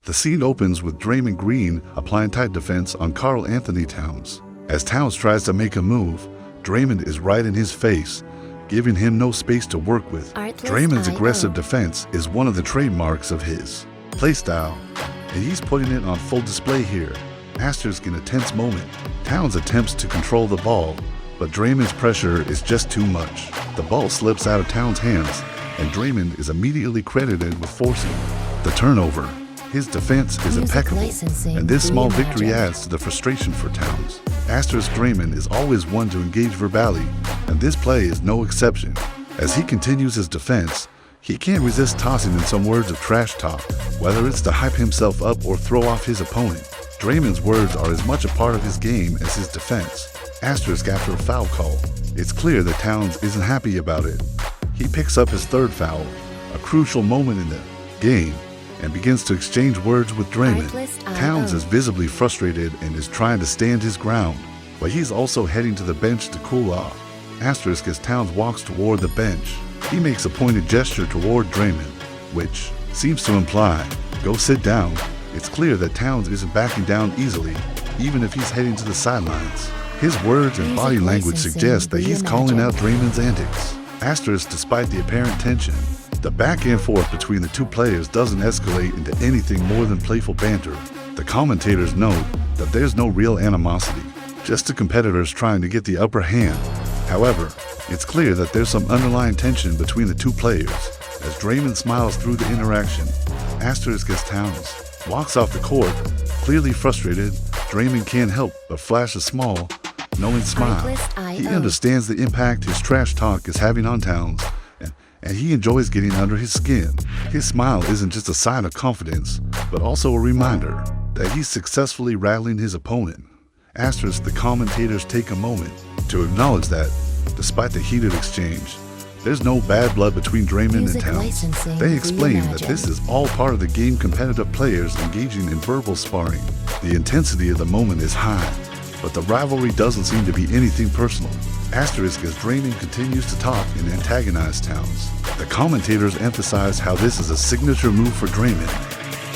The scene opens with Draymond Green applying tight defense on Karl Anthony Towns. As Towns tries to make a move, Draymond is right in his face, giving him no space to work with. Draymond's aggressive defense is one of the trademarks of his playstyle, and he's putting it on full display here. Asterisk in a tense moment, Towns attempts to control the ball, but Draymond's pressure is just too much. The ball slips out of Towns' hands, and Draymond is immediately credited with forcing the turnover. His defense is impeccable, and this small victory adds to the frustration for Towns. Asterisk Draymond is always one to engage verbally, and this play is no exception. As he continues his defense, he can't resist tossing in some words of trash talk, whether it's to hype himself up or throw off his opponent. Draymond's words are as much a part of his game as his defense. Asterisk after a foul call. It's clear that Towns isn't happy about it. He picks up his third foul, a crucial moment in the game, and begins to exchange words with Draymond. Towns is visibly frustrated and is trying to stand his ground, but he's also heading to the bench to cool off. Asterisk as Towns walks toward the bench, he makes a pointed gesture toward Draymond, which seems to imply, "Go sit down." It's clear that Towns isn't backing down easily, even if he's heading to the sidelines. His words and body language suggest that he's calling out Draymond's antics. Asterisk despite the apparent tension, the back and forth between the two players doesn't escalate into anything more than playful banter. The commentators note that there's no real animosity, just the competitors trying to get the upper hand. However, it's clear that there's some underlying tension between the two players, as Draymond smiles through the interaction. Asterisk as Towns walks off the court, clearly frustrated. Draymond can't help but flash a small, knowing smile. He understands the impact his trash talk is having on Towns, and he enjoys getting under his skin. His smile isn't just a sign of confidence, but also a reminder that he's successfully rattling his opponent. Asterisk the commentators take a moment to acknowledge that, despite the heated exchange, there's no bad blood between Draymond and Towns. They explain that this is all part of the game, competitive players engaging in verbal sparring. The intensity of the moment is high, but the rivalry doesn't seem to be anything personal. Asterisk as Draymond continues to talk and antagonize Towns. The commentators emphasize how this is a signature move for Draymond.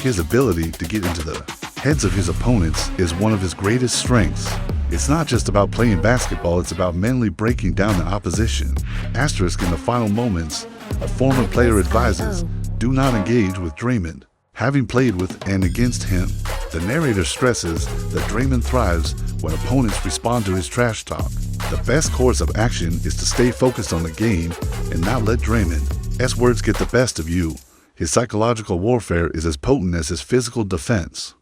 His ability to get into the heads of his opponents is one of his greatest strengths. It's not just about playing basketball, it's about mentally breaking down the opposition. Asterisk in the final moments, a former player advises, do not engage with Draymond, having played with and against him. The narrator stresses that Draymond thrives when opponents respond to his trash talk. The best course of action is to stay focused on the game and not let Draymond's words get the best of you. His psychological warfare is as potent as his physical defense.